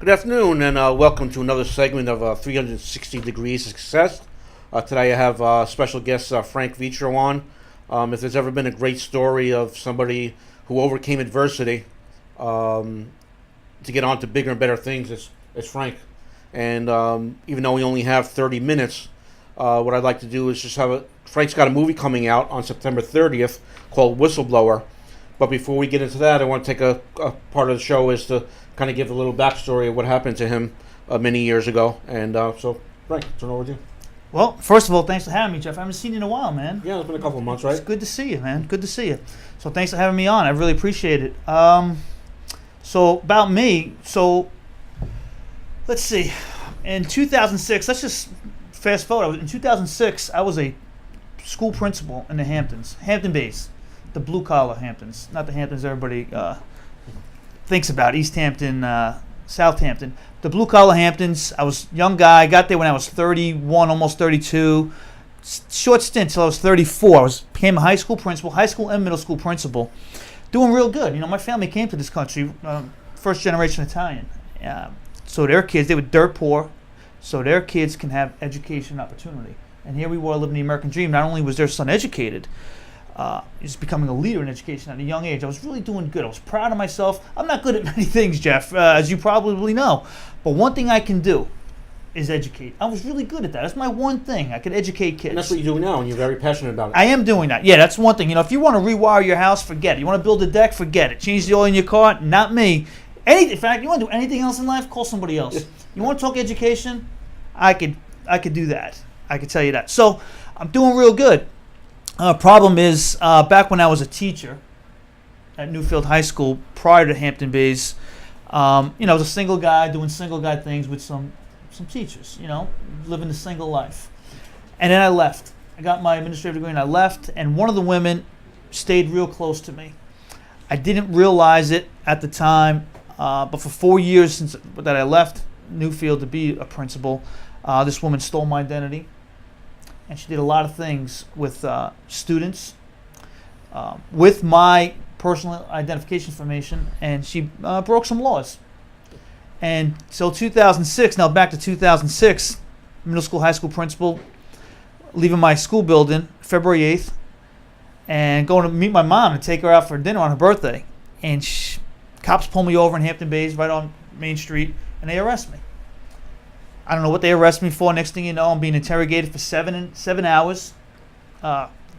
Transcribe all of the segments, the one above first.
Good afternoon, and welcome to another segment of 360 Degrees of Success. Today I have special guest Frank Vetro on. If there's ever been a great story of somebody who overcame adversity to get on to bigger and better things, it's Frank. And even though we only have 30 minutes, what I'd like to do is just Frank's got a movie coming out on September 30th called Whistleblower. But before we get into that, I want to take a part of the show is to kind of give a little backstory of what happened to him many years ago. And so, Frank, turn over to you. Well, first of all, thanks for having me, Jeff. I haven't seen you in a while, man. Yeah, it's been a couple of months, right? It's good to see you, man. Good to see you. So thanks for having me on. I really appreciate it. So about me, let's see. In 2006, let's just fast forward. In 2006, I was a school principal in the Hamptons, Hampton Bays, the blue-collar Hamptons, not the Hamptons everybody thinks about, East Hampton, Southampton. The blue-collar Hamptons. I was a young guy. I got there when I was 31, almost 32. Short stint till I was 34. Became a high school principal, high school and middle school principal. Doing real good. You know, my family came to this country, first generation Italian. So their kids, they were dirt poor, so their kids can have education opportunity. And here we were living the American dream. Not only was their son educated, he's becoming a leader in education at a young age. I was really doing good. I was proud of myself. I'm not good at many things, Jeff, as you probably know. But one thing I can do is educate. I was really good at that. That's my one thing. I could educate kids. And that's what you do now, and you're very passionate about it. I am doing that. Yeah, that's one thing. You know, if you want to rewire your house, forget it. You want to build a deck, forget it. Change the oil in your car, not me. In fact, you want to do anything else in life, call somebody else. You want to talk education, I could do that. I could tell you that. So I'm doing real good. Problem is, back when I was a teacher at Newfield High School, prior to Hampton Bays, I was a single guy doing single guy things with some teachers, living the single life. And then I left. I got my administrative degree and I left, and one of the women stayed real close to me. I didn't realize it at the time, but for 4 years since that I left Newfield to be a principal, this woman stole my identity. And she did a lot of things with students, with my personal identification information, and she broke some laws. And so 2006, now back to 2006, middle school, high school principal, leaving my school building February 8th, and going to meet my mom and take her out for dinner on her birthday. And cops pull me over in Hampton Bays, right on Main Street, and they arrest me. I don't know what they arrest me for. Next thing you know, I'm being interrogated for seven hours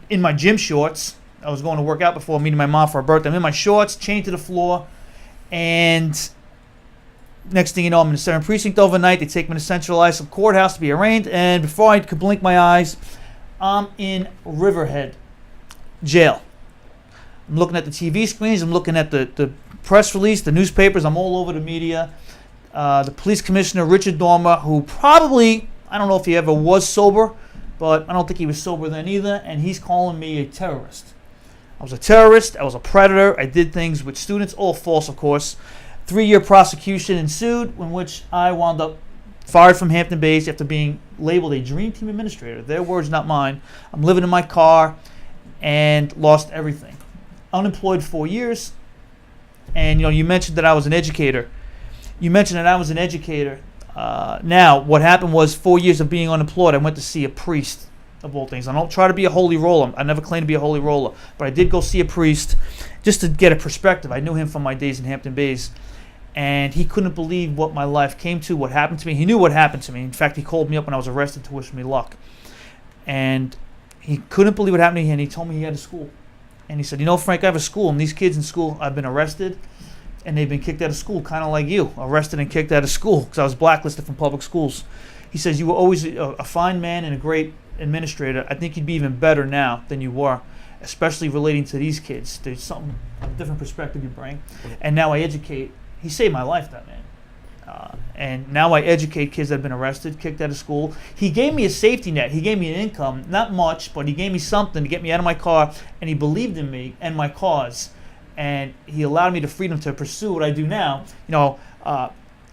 in my gym shorts. I was going to work out before meeting my mom for her birthday. I'm in my shorts, chained to the floor, and next thing you know, I'm in the 7th Precinct overnight. They take me to Central Islip Courthouse to be arraigned, and before I could blink my eyes, I'm in Riverhead Jail. I'm looking at the TV screens. I'm looking at the press release, the newspapers. I'm all over the media. The police commissioner, Richard Dormer, who probably, I don't know if he ever was sober, but I don't think he was sober then either, and he's calling me a terrorist. I was a terrorist. I was a predator. I did things with students, all false, of course. 3-year prosecution ensued, in which I wound up fired from Hampton Bays after being labeled a Dream Team Administrator. Their words, not mine. I'm living in my car and lost everything. Unemployed 4 years, and you mentioned that I was an educator. Now, what happened was 4 years of being unemployed, I went to see a priest, of all things. I don't try to be a holy roller. I never claimed to be a holy roller. But I did go see a priest just to get a perspective. I knew him from my days in Hampton Bays. And he couldn't believe what my life came to, what happened to me. He knew what happened to me. In fact, he called me up when I was arrested to wish me luck. And he couldn't believe what happened to me, and he told me he had a school. And he said, Frank, I have a school, and these kids in school, I've been arrested, and they've been kicked out of school, kind of like you, arrested and kicked out of school because I was blacklisted from public schools. He says, you were always a fine man and a great administrator. I think you'd be even better now than you were, especially relating to these kids. There's something, a different perspective you bring. And now I educate. He saved my life, that man. And now I educate kids that have been arrested, kicked out of school. He gave me a safety net. He gave me an income, not much, but he gave me something to get me out of my car, and he believed in me and my cause. And he allowed me the freedom to pursue what I do now.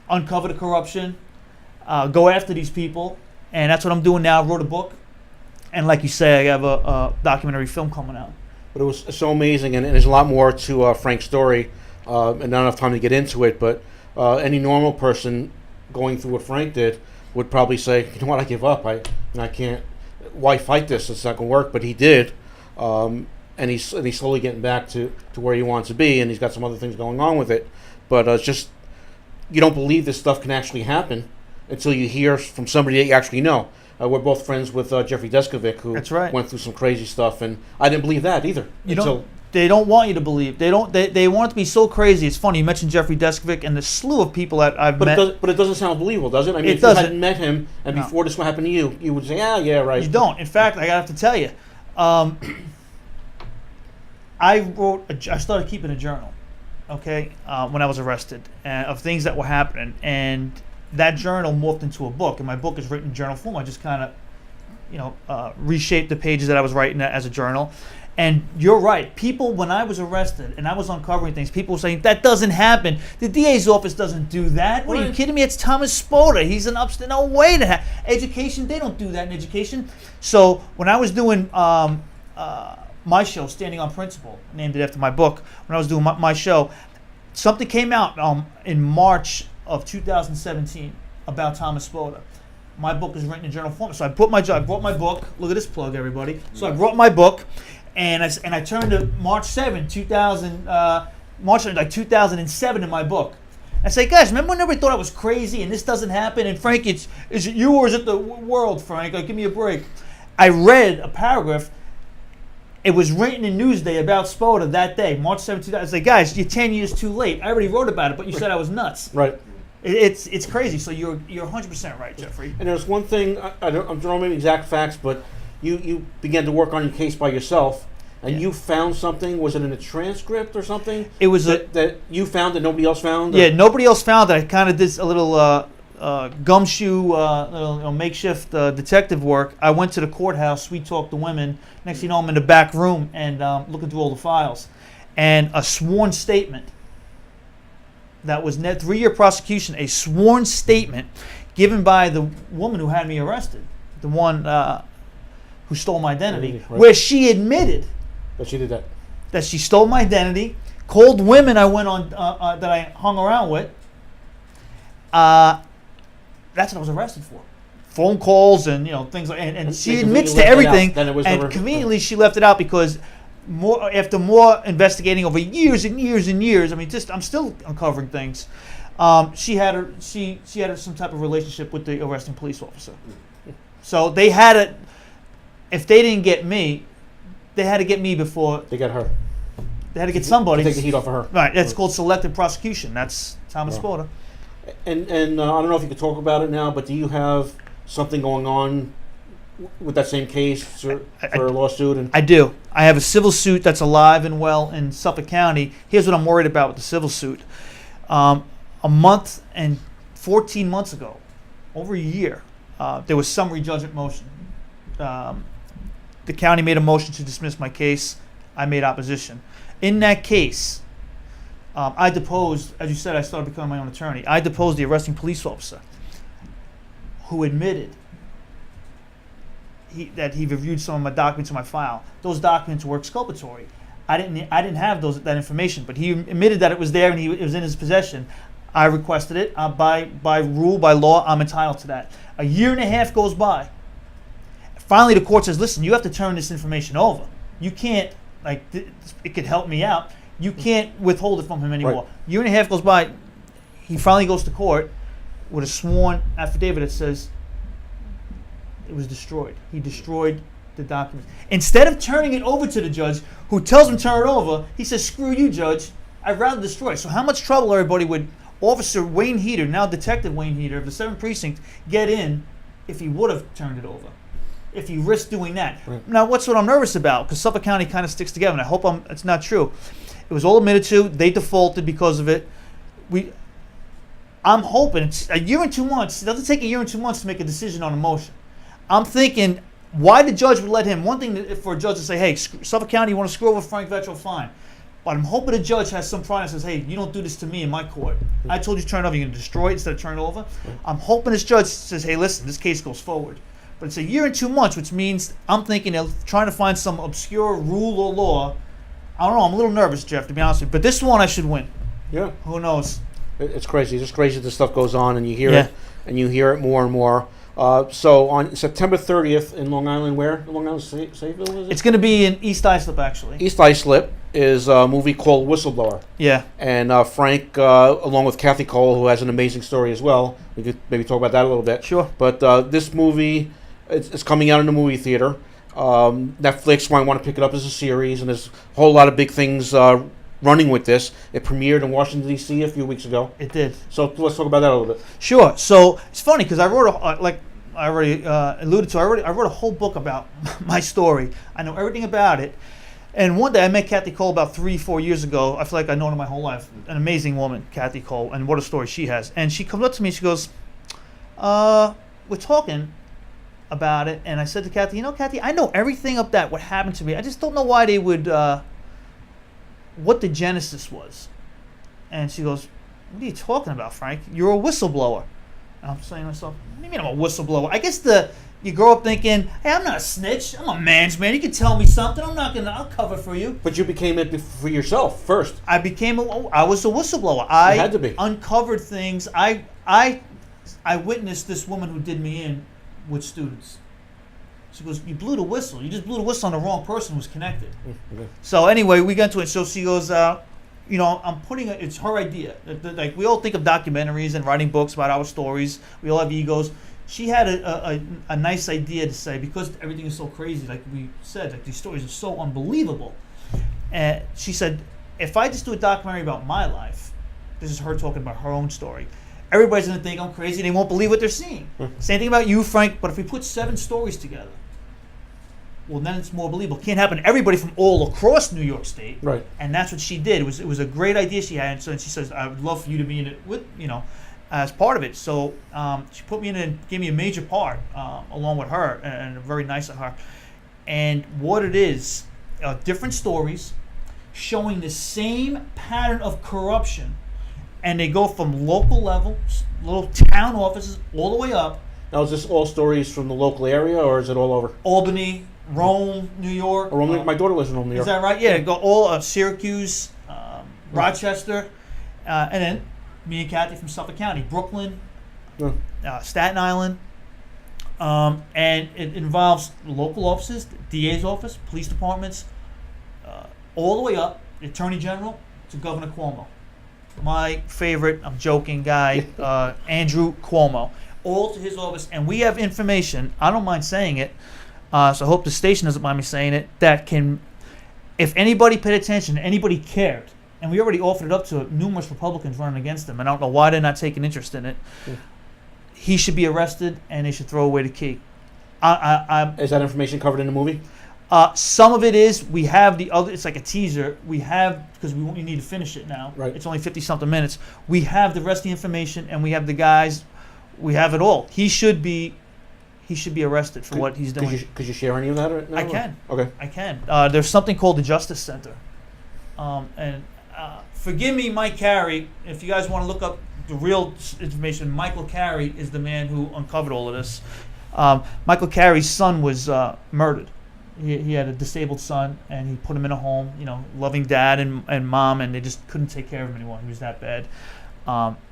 Uncover the corruption, go after these people, and that's what I'm doing now. I wrote a book, and like you say, I have a documentary film coming out. But it was so amazing, and there's a lot more to Frank's story, and not enough time to get into it. But any normal person going through what Frank did would probably say, you know what, I give up. I can't. Why fight this? It's not going to work. But he did, and he's slowly getting back to where he wants to be, and he's got some other things going on with it. But it's just, you don't believe this stuff can actually happen until you hear from somebody that you actually know. We're both friends with Jeffrey Deskovic, who That's right. went through some crazy stuff, and I didn't believe that either. They don't want you to believe. They want it to be so crazy. It's funny you mentioned Jeffrey Deskovic and the slew of people that I've met. But it doesn't sound believable, does it? I mean, if doesn't. you hadn't met him and No. before this happened to you, you would say, yeah, right. You don't. In fact, I have to tell you, I started keeping a journal, okay, when I was arrested, of things that were happening, and that journal morphed into a book. And my book is written in journal form. I just kind of, reshaped the pages that I was writing as a journal. And you're right. People, when I was arrested and I was uncovering things, people were saying, that doesn't happen. The DA's office doesn't do that. What are you kidding me? It's Thomas Spoda. He's an upstate. No way to have education. They don't do that in education. So when I was doing my show, Standing on Principle, named it after my book, when I was doing my show, something came out in March of 2017 about Thomas Spoda. My book is written in journal form. So I brought my book. Look at this plug, everybody. So I brought my book. And I turned to March 7, 2007 in my book. I say, guys, remember when everybody thought I was crazy and this doesn't happen? And Frank, is it you or is it the world, Frank? Like, give me a break. I read a paragraph. It was written in Newsday about Spoda that day, March 7, 2000. I say, guys, you're 10 years too late. I already wrote about it, but you said I was nuts. Right. It's crazy. So you're 100% right, Jeffrey. And there's one thing, I'm throwing in exact facts, but you began to work on your case by yourself, and you found something. Was it in a transcript or something? It was that you found that nobody else found? Yeah, nobody else found it. I kind of did a little gumshoe, little makeshift detective work. I went to the courthouse, sweet talked the women. Next thing you know, I'm in the back room and looking through all the files. And a sworn statement that was 3-year prosecution, a sworn statement given by the woman who had me arrested, the one who stole my identity, right, where she admitted that she did that. That she stole my identity, called women I went on that I hung around with. That's what I was arrested for. Phone calls and things like, and she admits to everything. And conveniently, she left it out because after more investigating over years and years and years. I mean, I'm still uncovering things. She had some type of relationship with the arresting police officer. So they had it. If they didn't get me, they had to get me before they got her. They had to get somebody to take the heat off of her. Right. That's called selective prosecution. That's Thomas Spoda. And I don't know if you could talk about it now, but do you have something going on with that same case for a lawsuit? And I do. I have a civil suit that's alive and well in Suffolk County. Here's what I'm worried about with the civil suit. A month and 14 months ago, over a year, there was summary judgment motion. The county made a motion to dismiss my case. I made opposition. In that case, I deposed, as you said, I started becoming my own attorney. I deposed the arresting police officer who admitted that he reviewed some of my documents in my file. Those documents were exculpatory. I didn't have that information, but he admitted that it was there and it was in his possession. I requested it. By rule, by law, I'm entitled to that. A year and a half goes by. Finally, the court says, listen, you have to turn this information over. You can't, it could help me out. You can't withhold it from him anymore. Right. Year and a half goes by. He finally goes to court with a sworn affidavit that says it was destroyed. He destroyed the documents. Instead of turning it over to the judge, who tells him to turn it over, he says, screw you, judge. I'd rather destroy it. So how much trouble, everybody, would Officer Wayne Heater, now Detective Wayne Heater of the 7th Precinct, get in if he would have turned it over? If he risked doing that. Right. Now, what I'm nervous about, because Suffolk County kind of sticks together, and I hope it's not true. It was all admitted to. They defaulted because of it. I'm hoping it's a year and 2 months. It doesn't take a year and 2 months to make a decision on a motion. I'm thinking why the judge would let him. One thing for a judge to say, hey, Suffolk County, you want to screw over Frank Vetro, fine. But I'm hoping the judge has some pride and says, hey, you don't do this to me in my court. I told you to turn it over. You're going to destroy it instead of turn it over. I'm hoping this judge says, hey, listen, this case goes forward. But it's a year and 2 months, which means I'm thinking they're trying to find some obscure rule or law. I don't know. I'm a little nervous, Jeff, to be honest with you. But this one I should win. Yeah. Who knows? It's crazy. It's just crazy that stuff goes on, and you hear Yeah. it, and you hear it more and more. So on September 30th in Long Island, where? Long Island, Sayville, is it? It's going to be in East Islip, actually. East Islip is a movie called Whistleblower. Yeah. And Frank, along with Kathy Cole, who has an amazing story as well. We could maybe talk about that a little bit. Sure. But this movie, it's coming out in the movie theater. Netflix might want to pick it up as a series, and there's a whole lot of big things running with this. It premiered in Washington, D.C. a few weeks ago. It did. So let's talk about that a little bit. Sure. So it's funny because I wrote like I already alluded to. I wrote a whole book about my story. I know everything about it. And one day I met Kathy Cole about 3-4 years ago. I feel like I've known her my whole life. An amazing woman, Kathy Cole, and what a story she has. And she comes up to me and she goes, we're talking about it. And I said to Kathy, Kathy, I know everything of that, what happened to me. I just don't know why they would, what the genesis was. And she goes, what are you talking about, Frank? You're a whistleblower. And I'm saying to myself, what do you mean I'm a whistleblower? I guess you grow up thinking, hey, I'm not a snitch. I'm a man's man. You can tell me something. I'll cover for you. But you became it for yourself first. I was a whistleblower. I had to be. Uncovered things. I witnessed this woman who did me in with students. She goes, you blew the whistle. You just blew the whistle on the wrong person who was connected. Okay. So anyway, we got into it. So she goes, I'm putting it. It's her idea. Like we all think of documentaries and writing books about our stories. We all have egos. She had a nice idea to say, because everything is so crazy, like we said, like these stories are so unbelievable. And she said, if I just do a documentary about my life, this is her talking about her own story, everybody's going to think I'm crazy. They won't believe what they're seeing. Same thing about you, Frank. But if we put 7 stories together, well, then it's more believable. Can't happen to everybody from all across New York State. Right. And that's what she did. It was a great idea she had. And she says, I would love for you to be in it with, as part of it. So she put me in and gave me a major part along with her, and very nice of her. And what it is, different stories showing the same pattern of corruption. And they go from local levels, little town offices, all the way up. Now, is this all stories from the local area, or is it all over? Albany, Rome, New York. Rome, my daughter lives in Rome, New York. Is that right? Yeah, go all Syracuse, Rochester, and then me and Kathy from Suffolk County, Brooklyn, Staten Island. And it involves local offices, the DA's office, police departments, all the way up, the Attorney General to Governor Cuomo. My favorite, I'm joking, guy, Andrew Cuomo. All to his office. And we have information, I don't mind saying it, so I hope the station doesn't mind me saying it, that can, if anybody paid attention, anybody cared, and we already offered it up to numerous Republicans running against him, and I don't know why they're not taking interest in it, he should be arrested, and they should throw away the key. Is that information covered in the movie? Some of it is. We have the other. It's like a teaser. We have, because we need to finish it now. Right. It's only 50-something minutes. We have the rest of the information, and we have the guys. We have it all. He should be arrested for what he's doing. Could you share any of that right now? I can. Okay. I can. There's something called the Justice Center, and forgive me, Mike Carey. If you guys want to look up the real information, Michael Carey is the man who uncovered all of this. Michael Carey's son was murdered. He had a disabled son, and he put him in a home, loving dad and mom, and they just couldn't take care of him anymore. He was that bad.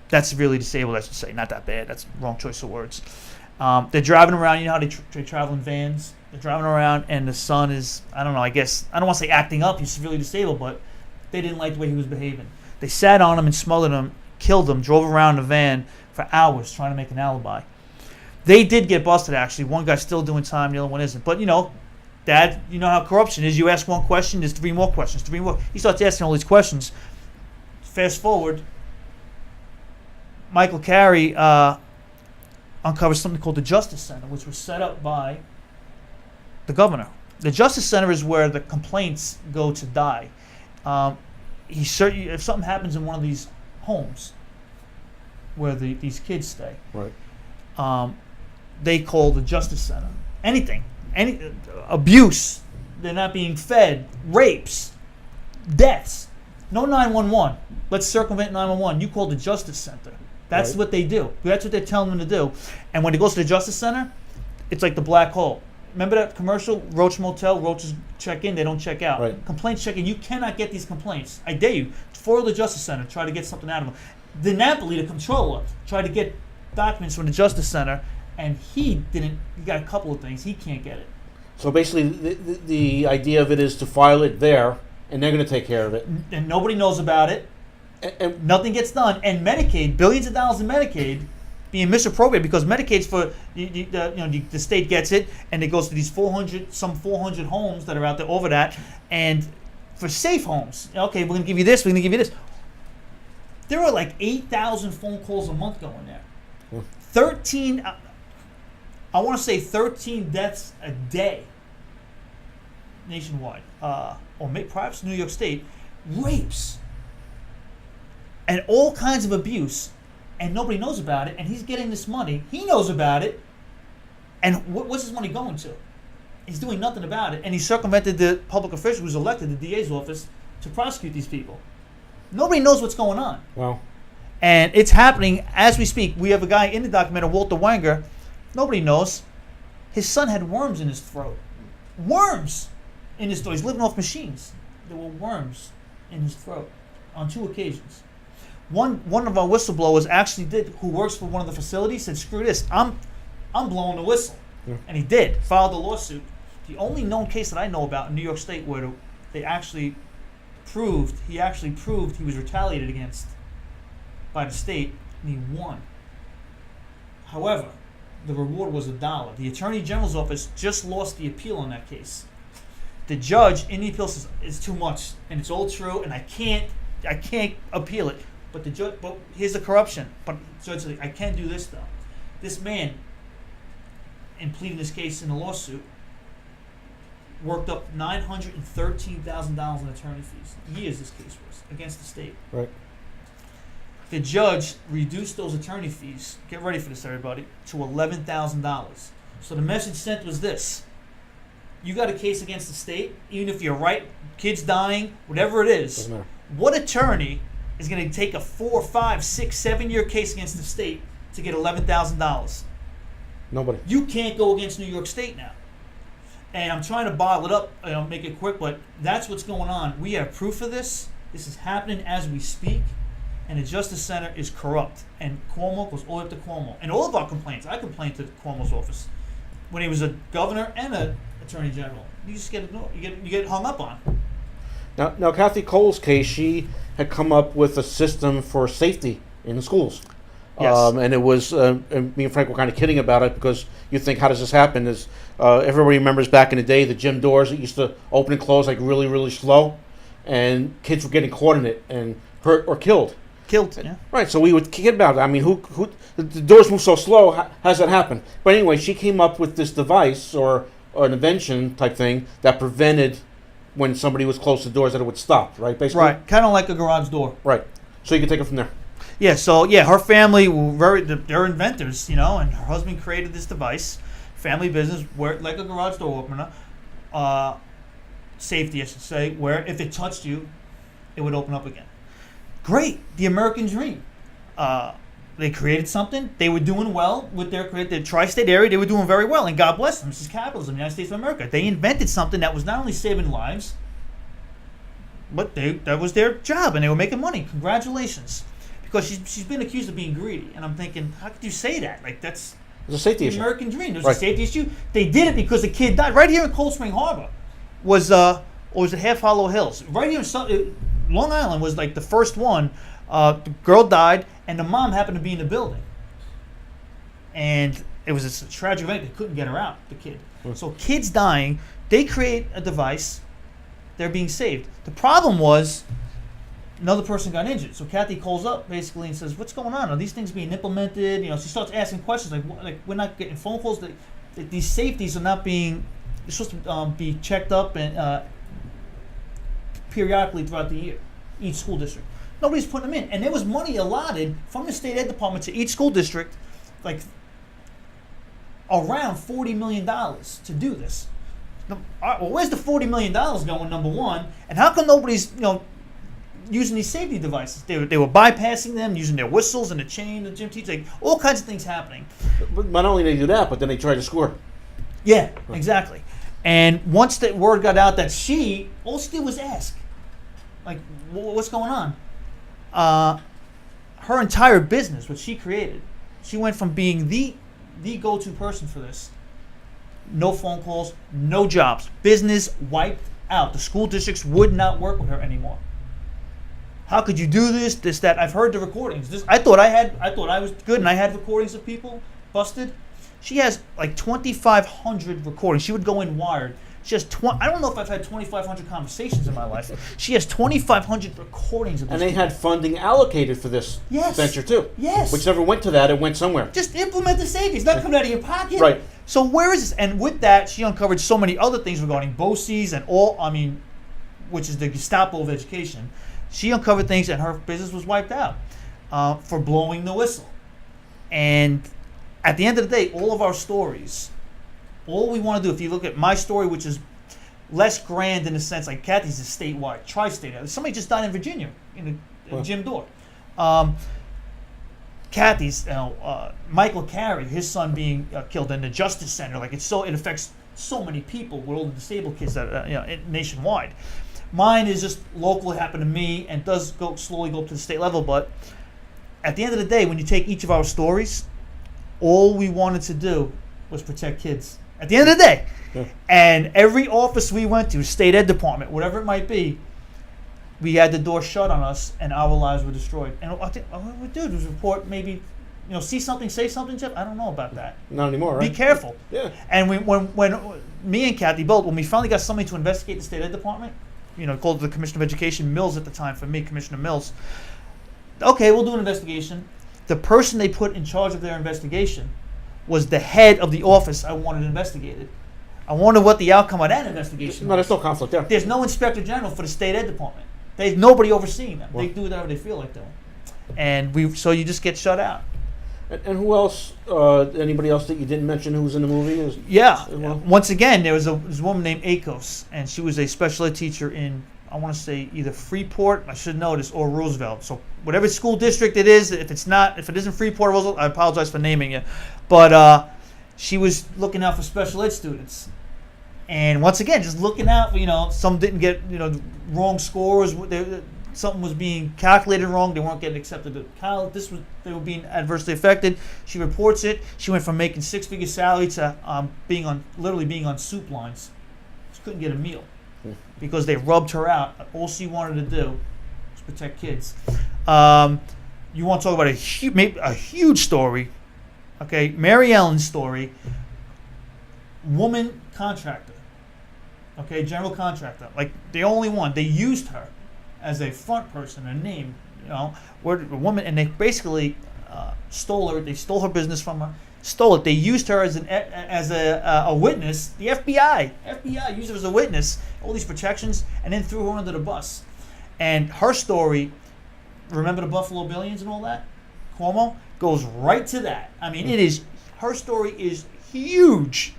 That's severely disabled, I should say. Not that bad. That's the wrong choice of words. They're driving around. You know how they travel in vans? They're driving around, and the son is, I don't know, I guess, I don't want to say acting up. He's severely disabled, but they didn't like the way he was behaving. They sat on him and smothered him, killed him, drove around in a van for hours trying to make an alibi. They did get busted, actually. One guy's still doing time, the other one isn't. But, Dad, you know how corruption is. You ask one question, there's 3 more questions, 3 more. He starts asking all these questions. Fast forward, Michael Carey uncovers something called the Justice Center, which was set up by the governor. The Justice Center is where the complaints go to die. If something happens in one of these homes where these kids stay, right, they call the Justice Center. Any abuse, they're not being fed, rapes, deaths. No 911. Let's circumvent 911. You call the Justice Center. That's right. what they do. That's what they're telling them to do. And when it goes to the Justice Center, it's like the black hole. Remember that commercial, Roach Motel? Roaches check in, they don't check out. Right. Complaints check in. You cannot get these complaints. I dare you. Foil the Justice Center. Try to get something out of them. The Napoli, the controller, tried to get documents from the Justice Center, and he didn't. He got a couple of things. He can't get it. So basically, the idea of it is to file it there, and they're going to take care of it. And nobody knows about it. And Nothing gets done. And Medicaid, billions of dollars in Medicaid, being misappropriated because Medicaid's for the state gets it, and it goes to these 400 homes that are out there over that, and for safe homes. Okay, we're going to give you this. We're going to give you this. There are like 8,000 phone calls a month going there. 13. I want to say 13 deaths a day nationwide, or perhaps New York State, rapes, and all kinds of abuse, and nobody knows about it, and he's getting this money. He knows about it, and what's his money going to? He's doing nothing about it, and he circumvented the public official who's elected, the DA's office, to prosecute these people. Nobody knows what's going on. well, And it's happening as we speak. We have a guy in the documentary, Walter Wanger. Nobody knows. His son had worms in his throat. Worms in his throat. He's living off machines. There were worms in his throat on 2 occasions. One of our whistleblowers actually who works for one of the facilities, said, "Screw this. I'm blowing the whistle." Yeah. And he did. Filed a lawsuit. The only known case that I know about in New York State where he actually proved he was retaliated against by the state, and he won. However, the reward was $1. The Attorney General's office just lost the appeal on that case. The judge in the appeal says it's too much, and it's all true, and I can't appeal it. But here's the corruption. But the judge said, I can do this though. This man, in pleading this case in the lawsuit, worked up $913,000 in attorney fees. Years this case was against the state. right. The judge reduced those attorney fees, get ready for this everybody, to $11,000. So the message sent was this: you got a case against the state, even if you're right, kids dying, whatever it is, Doesn't matter. what attorney is going to take a 4, 5, 6, 7-year case against the state to get $11,000? Nobody. You can't go against New York State now. And I'm trying to bottle it up, make it quick, but that's what's going on. We have proof of this. This is happening as we speak. And the Justice Center is corrupt. And Cuomo goes all the way up to Cuomo. And all of our complaints, I complained to Cuomo's office when he was a governor and an attorney general. You just get ignored. You get hung up on. Now, Kathy Cole's case, she had come up with a system for safety in the schools. Yes. And it was, and me and Frank were kind of kidding about it because you think, how does this happen? Everybody remembers back in the day, the gym doors that used to open and close like really, really slow, and kids were getting caught in it and hurt or killed. Yeah. Right, so we would kid about it. I mean, the doors move so slow, how does that happen? But anyway, she came up with this device or an invention type thing that prevented when somebody was close to the doors that it would stop, right? Basically. Right, kind of like a garage door. Right. So you can take it from there. Yeah, so her family were they're inventors, and her husband created this device, family business, where like a garage door opener, safety I should say, where if it touched you, it would open up again. Great, the American dream. They created something. They were doing well with their tri-state area. They were doing very well, and God bless them. This is capitalism, the United States of America. They invented something that was not only saving lives, but that was their job, and they were making money. Congratulations, because she's been accused of being greedy, and I'm thinking, how could you say that? Like that's It's a safety the issue. American dream. There's Right. a safety issue. They did it because the kid died right here in Cold Spring Harbor. Was it Half Hollow Hills? Right here in Long Island was like the first one. The girl died, and the mom happened to be in the building. And it was a tragic event. They couldn't get her out, the kid. So kids dying, they create a device, they're being saved. The problem was another person got injured. So Kathy calls up basically and says, what's going on? Are these things being implemented? She starts asking questions like we're not getting phone calls. That these safeties are not being, they're supposed to be checked up and periodically throughout the year, each school district. Nobody's putting them in. And there was money allotted from the state ed department to each school district, like around $40 million to do this. All right, well, where's the $40 million going, number one? And how come nobody's, using these safety devices? They were bypassing them, using their whistles and the chain, the gym teachers, like all kinds of things happening. But not only did they do that, but then they tried to score. Yeah, exactly. And once the word got out that all she did was ask, like, what's going on? her entire business, what she created, she went from being the go-to person for this. No phone calls, no jobs. Business wiped out. The school districts would not work with her anymore. How could you do this, that? I've heard the recordings. I thought I was good, and I had recordings of people busted. She has like 2,500 recordings. She would go in wired. She has I don't know if I've had 2,500 conversations in my life. She has 2,500 recordings of this. And they had funding allocated for this venture too. Yes. Which never went to that. It went somewhere. Just implement the savings. Not coming out of your pocket. Right. So where is this? And with that, she uncovered so many other things regarding BOCES and which is the Gestapo of education. She uncovered things, and her business was wiped out for blowing the whistle. And at the end of the day, all of our stories, all we want to do, if you look at my story, which is less grand in a sense, like Kathy's is statewide, tri-state. Somebody just died in Virginia, in Jim Dore. Kathy's, Michael Carey, his son being killed in the Justice Center. Like it affects so many people with all the disabled kids that nationwide. Mine is just local. It happened to me, and does slowly go up to the state level. But at the end of the day, when you take each of our stories, all we wanted to do was protect kids. At the end of the day, and every office we went to, state ed department, whatever it might be, we had the door shut on us, and our lives were destroyed. And I think what we did was report, maybe, see something, say something, Jeff. I don't know about that. Not anymore, right? Be careful. Yeah. And when me and Kathy both, when we finally got somebody to investigate the state ed department, called the Commissioner of Education, Mills at the time, for me, Commissioner Mills. Okay, we'll do an investigation. The person they put in charge of their investigation was the head of the office I wanted investigated. I wonder what the outcome of that investigation was. No, there's no conflict there. There's no inspector general for the state ed department. There's nobody overseeing them. Well, they do whatever they feel like doing. And so you just get shut out. And who else? Anybody else that you didn't mention who was in the movie? Once again, there was a woman named Akos, and she was a special ed teacher in, I want to say, either Freeport, I should know this, or Roosevelt. So whatever school district it is, if it isn't Freeport or Roosevelt, I apologize for naming it. But she was looking out for special ed students. And once again, just looking out for, some didn't get, wrong scores. Something was being calculated wrong. They weren't getting accepted to college. They were being adversely affected. She reports it. She went from making six-figure salary to literally being on soup lines. She couldn't get a meal because they rubbed her out. All she wanted to do was protect kids. You want to talk about a huge story? Okay, Mary Ellen's story. Woman contractor. Okay, general contractor. Like the only one. They used her as a front person, a name, where a woman, and they basically stole her. They stole her business from her, stole it. They used her as a witness. The FBI used her as a witness, all these protections, and then threw her under the bus. And her story, remember the Buffalo Billions and all that? Cuomo goes right to that. I mean, her story is huge,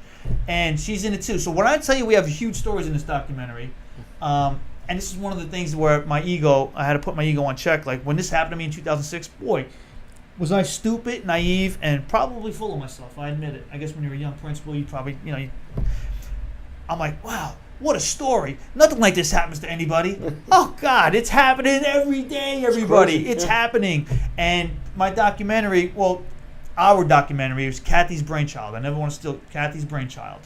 and she's in it too. So when I tell you we have huge stories in this documentary, and this is one of the things where I had to put my ego on check. Like when this happened to me in 2006, boy, was I stupid, naive, and probably full of myself. I admit it. I guess when you're a young principal, you probably, I'm like, wow, what a story. Nothing like this happens to anybody. Oh, God, it's happening every day, everybody. It's happening. And my documentary, our documentary, was Kathy's brainchild. I never want to steal Kathy's brainchild.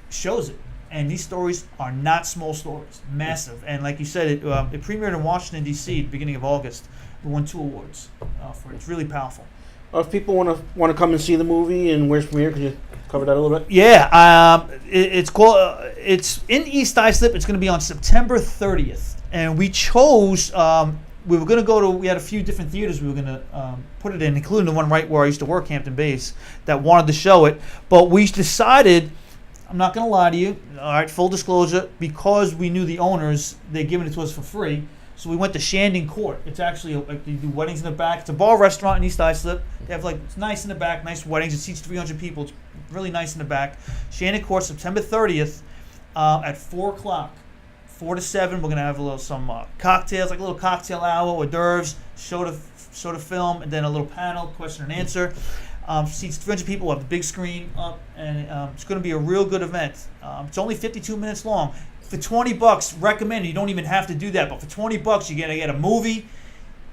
Shows it. And these stories are not small stories, massive. And like you said, it premiered in Washington, D.C. at the beginning of August. We won 2 awards for it. It's really powerful. If people want to come and see the movie and where's premiere, could you cover that a little bit? Yeah, it's called. It's in East Islip. It's going to be on September 30th, and we chose. We were going to go to. We had a few different theaters we were going to put it in, including the one right where I used to work, Hampton Bays, that wanted to show it. But we decided. I'm not going to lie to you. All right, full disclosure, because we knew the owners, they're giving it to us for free. So we went to Shandon Court. It's actually like they do weddings in the back. It's a bar restaurant in East Islip. They have it's nice in the back, nice weddings. It seats 300 people. It's really nice in the back. Shandon Court, September 30th at 4 o'clock. 4 to 7, we're going to have some cocktails, like a little cocktail hour, hors d'oeuvres, show the film, and then a little panel, question and answer. Seats 300 people. We'll have the big screen up, and it's going to be a real good event. It's only 52 minutes long. For $20, recommend. You don't even have to do that, but for $20, you're going to get a movie.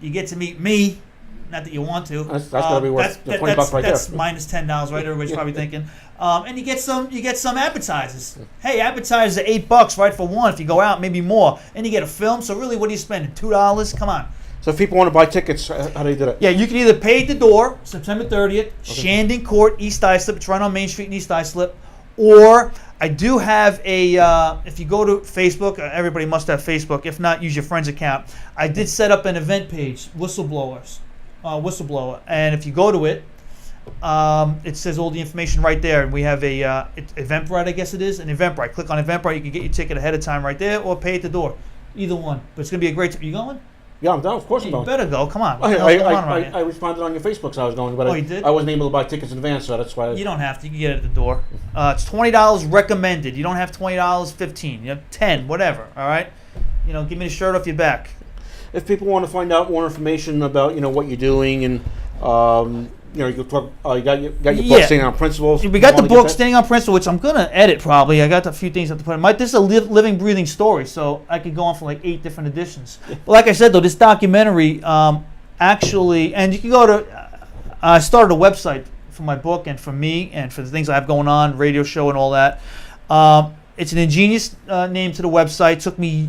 You get to meet me. Not that you want to. That's gotta be worth the $20 right that's there. minus $10, right? Everybody's probably thinking. And you get some appetizers. Hey, appetizers are $8, right, for one. If you go out, maybe more, and you get a film. So really, what are you spending? $2? Come on. So if people want to buy tickets, how do you do that? Yeah, you can either pay at the door, September 30th, Shandon Court, East Islip. It's right on Main Street in East Islip. Or I do have a, if you go to Facebook, everybody must have Facebook. If not, use your friend's account. I did set up an event page, Whistleblower. And if you go to it, it says all the information right there. And we have a Eventbrite, I guess it is, an Eventbrite. Click on Eventbrite. You can get your ticket ahead of time right there, or pay at the door. Either one. But it's going to be a great trip. You going? Yeah, I'm down. Of course I'm You going. better go. Come on. I responded on your Facebook, so I was going, but Oh, you did? I wasn't able to buy tickets in advance, so that's why. You don't have to. You can get it at the door. It's $20 recommended. You don't have $20, $15. You have $10, whatever. All right. Give me the shirt off your back. If people want to find out more information about what you're doing and you can talk, you got your book, Staying on Principles. We got the book, Staying on Principle, which I'm gonna edit probably. I got a few things I have to put in. This is a living, breathing story, so I could go on for like 8 different editions. But like I said, though, this documentary actually, and you can go to. I started a website for my book and for me and for the things I have going on, radio show and all that. It's an ingenious name to the website. Took me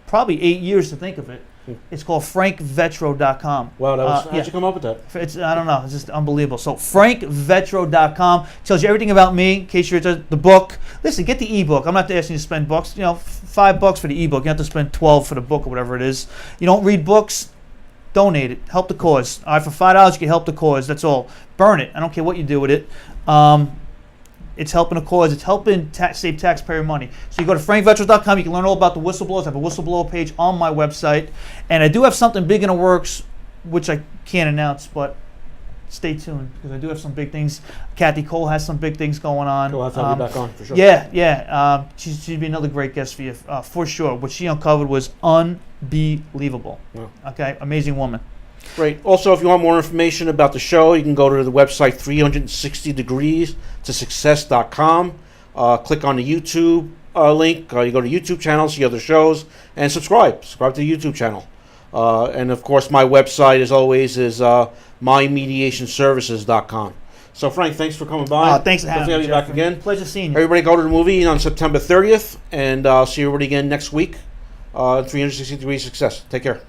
probably 8 years to think of it. It's called frankvetro.com. Wow, how'd you come up with that? I don't know. It's just unbelievable. So frankvetro.com tells you everything about me. In case you're interested, the book. Listen, get the ebook. I'm not asking you to spend bucks. $5 for the ebook. You have to spend $12 for the book or whatever it is. You don't read books, donate it. Help the cause. All right, for $5 you can help the cause. That's all. Burn it. I don't care what you do with it. It's helping a cause. It's helping save taxpayer money. So you go to frankvetro.com. You can learn all about the whistleblowers. I have a whistleblower page on my website. And I do have something big in the works, which I can't announce, but stay tuned because I do have some big things. Kathy Cole has some big things going on. Cool, I'll have you back on for sure. Yeah. She'd be another great guest for you, for sure. What she uncovered was unbelievable. Wow. Okay, amazing woman. Great. Also, if you want more information about the show, you can go to the website 360degrees-to-success.com. Click on the YouTube link. You go to YouTube channel, see other shows, and subscribe. Subscribe to the YouTube channel. And, of course, my website, as always, is mymediationservices.com. So, Frank, thanks for coming by. Thanks for having me, have you back again. Pleasure seeing you. Everybody go to the movie on September 30th, and I'll see everybody again next week. 360 Degrees Success. Take care.